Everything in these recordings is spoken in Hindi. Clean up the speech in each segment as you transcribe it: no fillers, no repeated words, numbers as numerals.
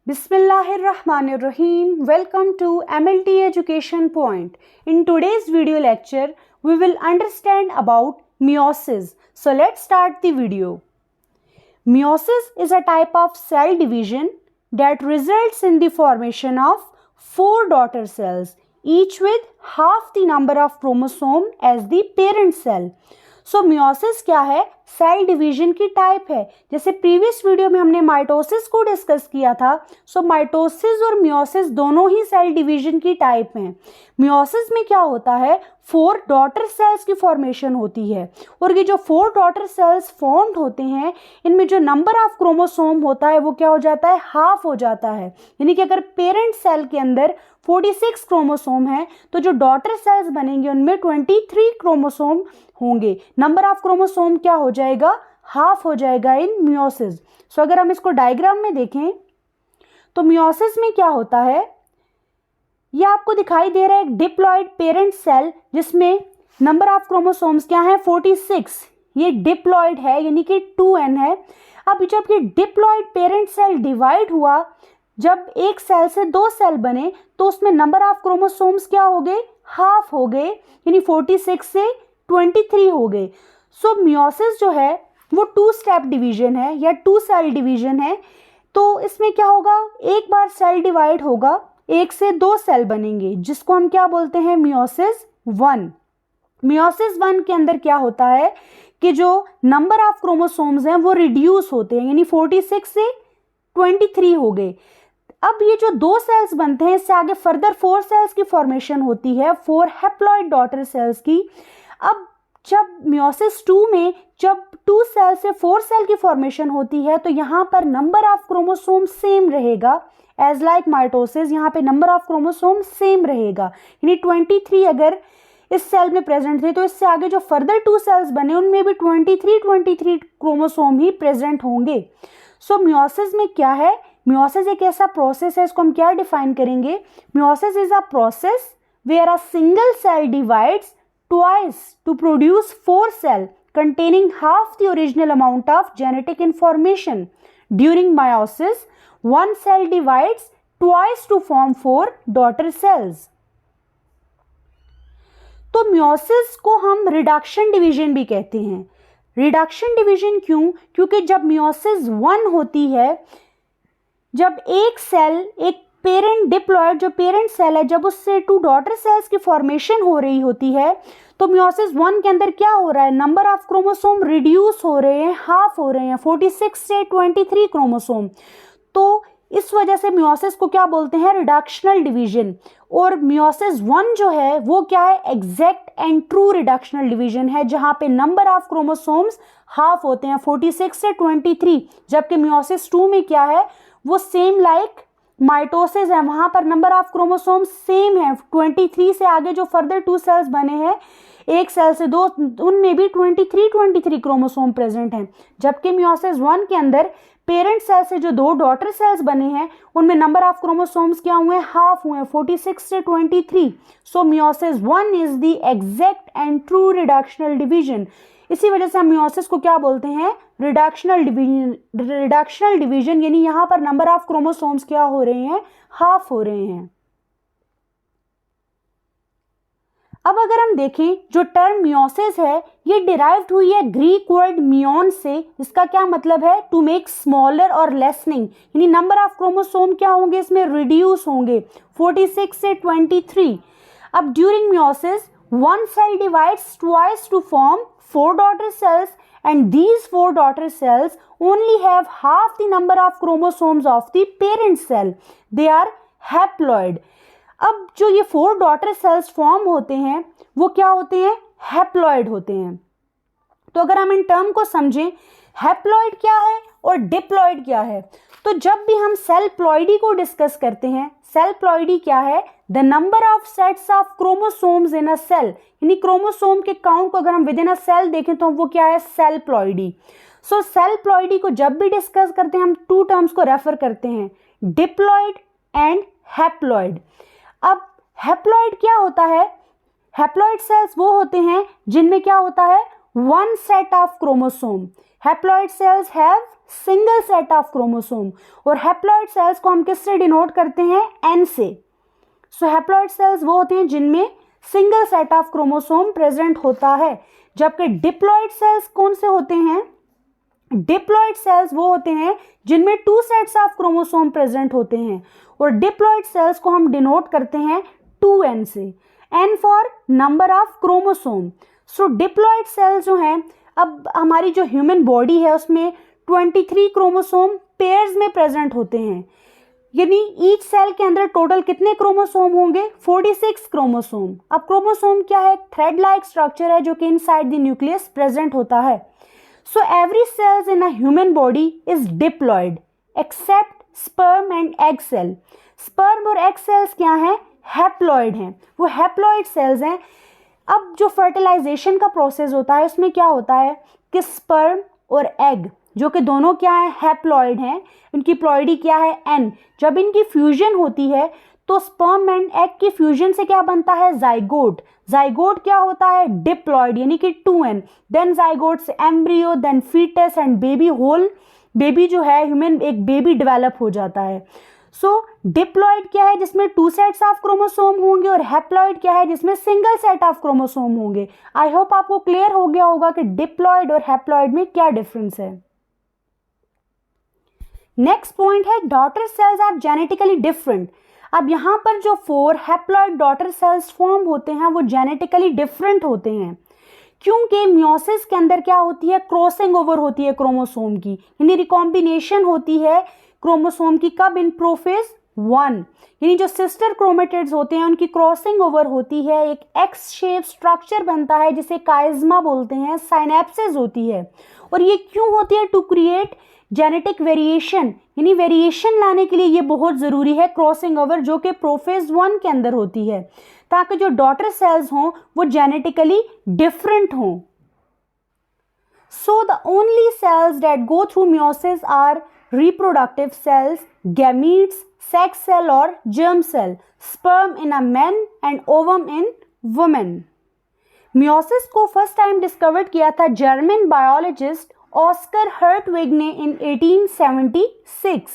Bismillahirrahmanirrahim. Welcome to MLT Education Point. In today's video lecture, we will understand about meiosis. So let's start the video. Meiosis is a type of cell division that results in the formation of 4 daughter cells, each with half the number of chromosome as the parent cell. So meiosis क्या है? सेल डिवीजन की टाइप है. जैसे प्रीवियस वीडियो में हमने माइटोसिस को डिस्कस किया था. सो माइटोसिस और मियोसिस दोनों ही सेल डिवीजन की टाइप हैं. मियोसिस में क्या होता है? 4 डॉटर सेल्स की फॉर्मेशन होती है और ये जो 4 डॉटर सेल्स फॉर्म्ड होते हैं, इनमें जो नंबर ऑफ क्रोमोसोम होता है वो क्या हो जाता है? हाफ हो जाता है. यानी कि अगर पेरेंट सेल के अंदर 46 क्रोमोसोम है तो जो डॉटर सेल्स बनेंगे उनमें 23 क्रोमोसोम होंगे. नंबर ऑफ क्रोमोसोम क्या हो जाएगा? हाफ हो जाएगा इन मियोसिस. सो अगर हम इसको डायग्राम में देखें तो मियोसिस में क्या होता है, ये आपको दिखाई दे रहा है एक डिप्लॉइड पेरेंट सेल जिसमें नंबर ऑफ क्रोमोसोम्स क्या है? 46. ये डिप्लॉइड है यानी कि 2n है. अब जब ये डिप्लॉइड पेरेंट सेल डिवाइड हुआ, जब एक सेल से 2 सेल बने तो उसमें नंबर ऑफ क्रोमोसोम्स क्या हो गए? हाफ हो गए, यानी 46 से 23 हो गए. सो मियोसिस जो है वो 2 स्टेप डिवीजन है या 2 सेल डिवीजन है. तो इसमें क्या होगा? एक बार सेल डिवाइड होगा, 1 से 2 सेल बनेंगे जिसको हम क्या बोलते हैं? मियोसिस 1. मियोसिस 1 के अंदर क्या होता है कि जो नंबर ऑफ क्रोमोसोम्स हैं वो रिड्यूस होते हैं, यानी 46 से 23 हो गए. अब ये जो 2 सेल्स बनते हैं, इससे आगे फर्दर 4 सेल्स की फॉर्मेशन होती है, 4 हैप्लॉइड डॉटर सेल्स की. अब जब मियोसिस 2 में जब 2 सेल से 4 सेल की फॉर्मेशन होती है तो यहाँ पर नंबर ऑफ क्रोमोसोम सेम रहेगा. एज लाइक माइटोसिस, यहाँ पे नंबर ऑफ क्रोमोसोम सेम रहेगा, यानी 23 अगर इस सेल में प्रेजेंट थे तो इससे आगे जो फर्दर 2 सेल्स बने उनमें भी 23 क्रोमोसोम ही प्रेजेंट होंगे. सो मियोसिस में क्या है? मियोसिस एक ऐसा प्रोसेस है, इसको हम क्या डिफाइन करेंगे? Meiosis is a process where a single cell divides twice to produce 4 cells containing half the original amount of genetic information. During meiosis, one cell divides twice to form 4 daughter cells. तो मियोसिस को हम रिडक्शन डिवीजन भी कहते हैं. रिडक्शन डिवीजन क्यों? क्योंकि जब मियोसिस 1 होती है, जब एक सेल, एक पेरेंट डिप्लॉइड जो पेरेंट सेल है, जब उससे 2 डॉटर सेल्स की फॉर्मेशन हो रही होती है तो मियोसिस 1 के अंदर क्या हो रहा है? नंबर ऑफ क्रोमोसोम रिड्यूस हो रहे हैं, हाफ हो रहे हैं, 46 से 23 क्रोमोसोम. तो इस वजह से मियोसिस को क्या बोलते हैं? Reductional division. और मियोसिस 1 जो है वो क्या है? Exact and true reductional division है, जहां पे नंबर ऑफ क्रोमोसोम्स हाफ होते हैं, 46 से 23. जबकि मियोसिस 2 में क्या है? वो सेम लाइक माइटोसिस है, वहां पर नंबर ऑफ क्रोमोसोम सेम है. 23 से आगे जो फर्दर 2 सेल्स बने हैं, एक सेल से 2, उनमें भी 23 क्रोमोसोम प्रेजेंट हैं. जबकि मियोसिस 1 के अंदर पेरेंट सेल से जो 2 डॉटर सेल्स बने हैं उनमें नंबर ऑफ क्रोमोसोम्स क्या हुए? हाफ हुए, 46 से 23. So meiosis 1 is the exact and true reductional division. इसी वजह से हम मियोसिस को क्या बोलते हैं? Reductional division. रिडक्शनल डिवीजन यानी यहां पर नंबर ऑफ क्रोमोसोम्स क्या हो रहे हैं? हाफ हो रहे हैं. अब अगर हम देखें, जो टर्म मियोसिस है ये डिराइव्ड हुई है ग्रीक वर्ड मियोन से. इसका क्या मतलब है? टू मेक स्मॉलर और लेसनिंग, यानी नंबर ऑफ क्रोमोसोम क्या होंगे? इसमें रिड्यूस होंगे, 46 से 23. अब during meiosis one cell divides twice to form 4 daughter cells, and these 4 daughter cells only have half the number of chromosomes of the parent cell. They are haploid. अब जो ये 4 daughter cells फॉर्म होते हैं वो क्या होते हैं? हैप्लॉइड होते हैं. तो अगर हम इन टर्म को समझें, हैप्लॉइड क्या है और डिप्लॉइड क्या है, तो जब भी हम सेल प्लॉइडी को डिस्कस करते हैं, सेल प्लॉइडी क्या है? The number of sets of chromosomes in a cell, यानी क्रोमोसोम के काउंट को अगर हम विद इन अ सेल देखें तो वो क्या है? Cell ploidy. So cell ploidy को जब भी डिस्कस करते हैं हम 2 टर्म्स को रेफर करते हैं, डिप्लॉइड एंड हैप्लॉइड. अब हैप्लॉइड क्या होता है? हैप्लॉइड सेल्स वो होते हैं जिनमें क्या होता है? 1 set of chromosome. Haploid cells have single set of chromosome. और हैप्लॉइड सेल्स को हम किससे डिनोट करते हैं? N से। सो हैप्लॉइड सेल्स वो होते हैं जिनमें single set of chromosome present होता है, जबकि डिप्लॉइड सेल्स कौन से होते हैं? डिप्लॉइड सेल्स वो होते हैं जिनमें 2 सेट्स ऑफ क्रोमोसोम प्रेजेंट होते हैं। और डिप्लॉइड सेल्स को हम डिनोट करते हैं 2N से, N for number of chromosome. So diploid sales जो हैं, अब हमारी जो ह्यूमन बॉडी है उसमें 23 क्रोमोसोम पेयर्स में प्रेजेंट होते हैं, यानी ईच सेल के अंदर टोटल कितने क्रोमोसोम होंगे? 46 क्रोमोसोम। अब क्रोमोसोम क्या है? थ्रेड लाइक स्ट्रक्चर है जो कि इनसाइड द न्यूक्लियस प्रेजेंट होता है। So every cells in a human body is diploid except sperm and egg cell. Sperm और एग सेल्स क्या हैं? हैप्लॉइड हैं, वो हैप्लॉइड सेल्स हैं। अब जो फर्टिलाइजेशन का प्रोसेस होता है उसमें क्या होता है कि स्पर्म और एग जो कि दोनों क्या है? हैप्लॉइड हैं, उनकी प्लॉइडी क्या है? N। जब इनकी फ्यूजन होती है तो स्पर्म एंड एग की फ्यूजन से क्या बनता है? जाइगोट। जाइगोट क्या होता है? डिप्लॉइड, यानी कि 2N। देन जाइगोट से embryo, then foetus and baby. Whole baby जो है ह्यूमन, एक बेबी डेवलप हो जाता है। सो डिप्लॉइड क्या है? जिसमें 2 सेट्स ऑफ क्रोमोसोम होंगे, और हैप्लॉइड क्या है? जिसमें सिंगल सेट ऑफ क्रोमोसोम होंगे। आई होप आपको क्लियर हो गया होगा कि डिप्लॉइड और हैप्लॉइड में क्या डिफरेंस है। नेक्स्ट पॉइंट है daughter cells are genetically different. अब यहाँ पर जो 4 हैप्लॉइड डॉटर सेल्स फॉर्म होते हैं वो जेनेटिकली डिफरेंट होते हैं, क्योंकि मियोसिस के अंदर क्या होती है? क्रॉसिंग ओवर होती है क्रोमोसोम की, यानी रिकॉम्बिनेशन होती है क्रोमोसोम की। कब? इन प्रोफेज 1, यानी जो सिस्टर क्रोमेटिड्स होते हैं उनकी क्रॉसिंग ओवर होती है, एक एक्स शेप स्ट्रक्चर बनता है जिसे काइज्मा बोलते हैं, साइनेप्सिस होती है। और ये क्यों होती है? टू क्रिएट जेनेटिक वेरिएशन, यानी वेरिएशन लाने के लिए ये बहुत ज़रूरी है क्रॉसिंग ओवर, जो कि प्रोफेज 1 के अंदर होती है, ताकि जो डॉटर सेल्स हों वो जेनेटिकली डिफरेंट हों। So the only cells that go through meiosis are reproductive cells, gametes, sex cell और germ cell, sperm in a man and ovum in women. Meiosis को फर्स्ट टाइम डिस्कवर्ड किया था जर्मन बायोलॉजिस्ट ऑस्कर हर्टविग ने इन 1876।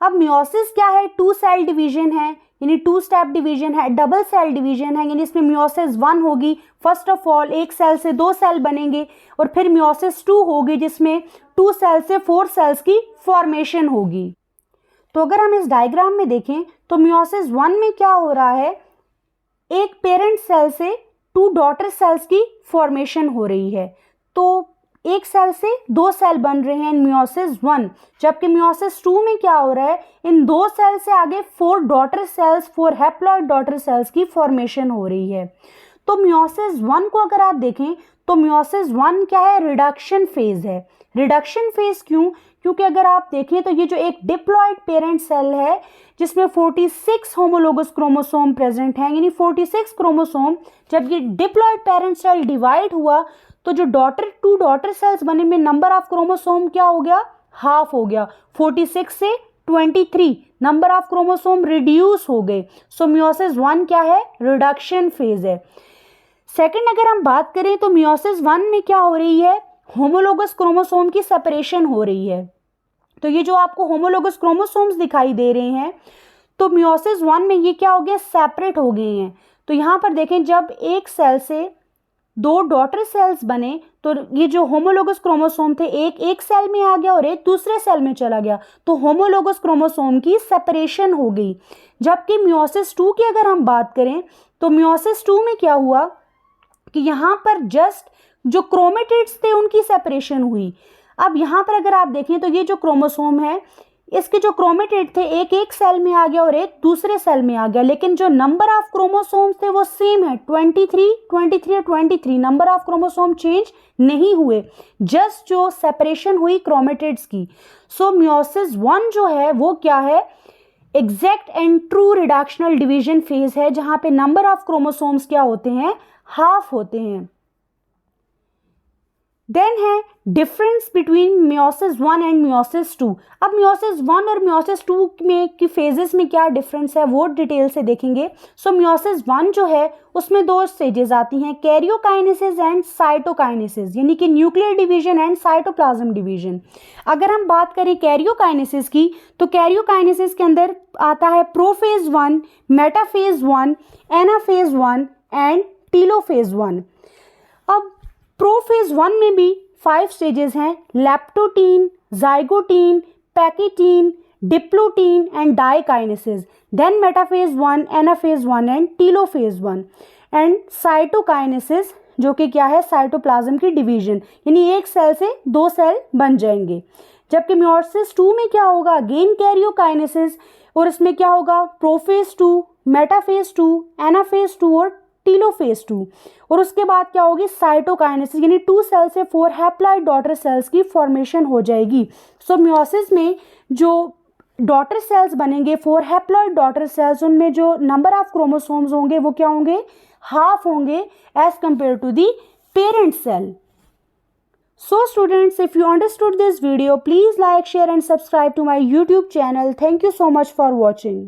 अब मियोसिस क्या है? 2 सेल डिवीजन है, यानी 2 स्टेप डिवीजन है, डबल सेल डिवीजन है, यानी इसमें मियोसिस 1 होगी। फर्स्ट ऑफ ऑल एक सेल से 2 सेल बनेंगे, और फिर मियोसिस 2 होगी जिसमें 2 सेल से 4 सेल्स की फॉर्मेशन होगी। तो अगर हम इस डायग्राम में देखें तो मियोसिस 1 में क्या हो रहा है? एक पेरेंट सेल से 2 डॉटर सेल्स की फॉर्मेशन हो रही है, तो एक सेल से 2 सेल बन रहे हैं इन मियोसिस 1। जबकि मियोसिस 2 में क्या हो रहा है? इन 2 सेल से आगे 4 daughter cells, 4 haploid daughter cells की फॉर्मेशन हो रही है। तो मियोसिस 1 को अगर आप देखें तो मियोसिस 1 क्या है? रिडक्शन फेज है। रिडक्शन फेज क्यों? क्योंकि अगर आप देखें तो ये जो एक डिप्लॉइड पेरेंट सेल है जिसमें 46 होमोलोगस क्रोमोसोम प्रेजेंट हैं, यानी 46 क्रोमोसोम, जब ये डिप्लॉइड पेरेंट सेल डिवाइड हुआ तो जो 2 डॉटर सेल्स बने में नंबर ऑफ क्रोमोसोम क्या हो गया? हाफ हो गया। 46 से 23 नंबर ऑफ क्रोमोसोम रिड्यूस हो गए। सो मियोसिस 1 क्या है? रिडक्शन फेज है। सेकंड, अगर हम बात करें तो मियोसिस 1 में क्या हो रही है? होमोलोगस क्रोमोसोम की सेपरेशन हो रही है। तो ये जो आपको होमोलोगस क्रोमोसोम्स दिखाई दे रहे हैं, तो मियोसिस 1 में ये क्या हो गया? सेपरेट हो गए हैं। तो यहाँ पर देखें, जब एक सेल से 2 डॉटर सेल्स बने तो ये जो होमोलोगस क्रोमोसोम थे एक सेल में आ गया और एक दूसरे सेल में चला गया, तो होमोलोगस क्रोमोसोम की सेपरेशन हो गई। जबकि मियोसिस 2 की अगर हम बात करें तो मियोसिस 2 में क्या हुआ कि यहाँ पर जस्ट जो क्रोमेटिड्स थे उनकी सेपरेशन हुई। अब यहाँ पर अगर आप देखें तो ये जो क्रोमोसोम है इसके जो क्रोमेटिड थे एक सेल में आ गया और एक दूसरे सेल में आ गया, लेकिन जो नंबर ऑफ क्रोमोसोम्स थे वो सेम है, 23 और 23। नंबर ऑफ क्रोमोसोम चेंज नहीं हुए, जस्ट जो सेपरेशन हुई क्रोमेटिड्स की। सो मियोसिस 1 जो है वो क्या है? Exact and true reductional division phase है, जहां पे नंबर ऑफ क्रोमोसोम्स क्या होते हैं? हाफ होते हैं। देन है difference between meiosis 1 and meiosis 2। अब मियोसिस 1 और मियोसिस 2 में की फेजेस में क्या डिफरेंस है वो डिटेल से देखेंगे। सो मियोसिस 1 जो है उसमें दो स्टेजेस आती हैं, कैरियोकाइनेसिस एंड साइटोकाइनेसिस, यानी कि nuclear division and cytoplasm division. अगर हम बात करें कैरियोकाइनेसिस की, तो कैरियोकाइनेसिस के अंदर आता है prophase 1, metaphase 1, anaphase 1 and telophase 1। अब प्रोफेज 1 में भी 5 स्टेजेस हैं, leptotene, zygotene, pachytene, diplotene and diakinesis. Then metaphase 1, anaphase 1 and telophase 1 and cytokinesis, जो कि क्या है, साइटोप्लाज्म की डिवीजन, यानी एक सेल से दो सेल बन जाएंगे। जबकि मियोसिस 2 में क्या होगा, अगेन कैरियोकाइनेसिस, और इसमें क्या होगा, प्रोफेज 2, मेटाफेज 2, एनाफेज 2 और टीलोफेज 2। और उसके बाद क्या होगी, साइटोकाइनेसिस, यानी 2 सेल से 4 हैप्लॉइड डॉटर सेल्स की फॉर्मेशन हो जाएगी। सो मियोसिस में जो डॉटर सेल्स बनेंगे, 4 हैप्लॉइड डॉटर सेल्स, उनमें जो नंबर ऑफ क्रोमोसोम्स होंगे वो क्या होंगे, हाफ होंगे as compare to the parent cell. So students, if you understood this video, please like, share and subscribe to my YouTube channel. Thank you so much for watching.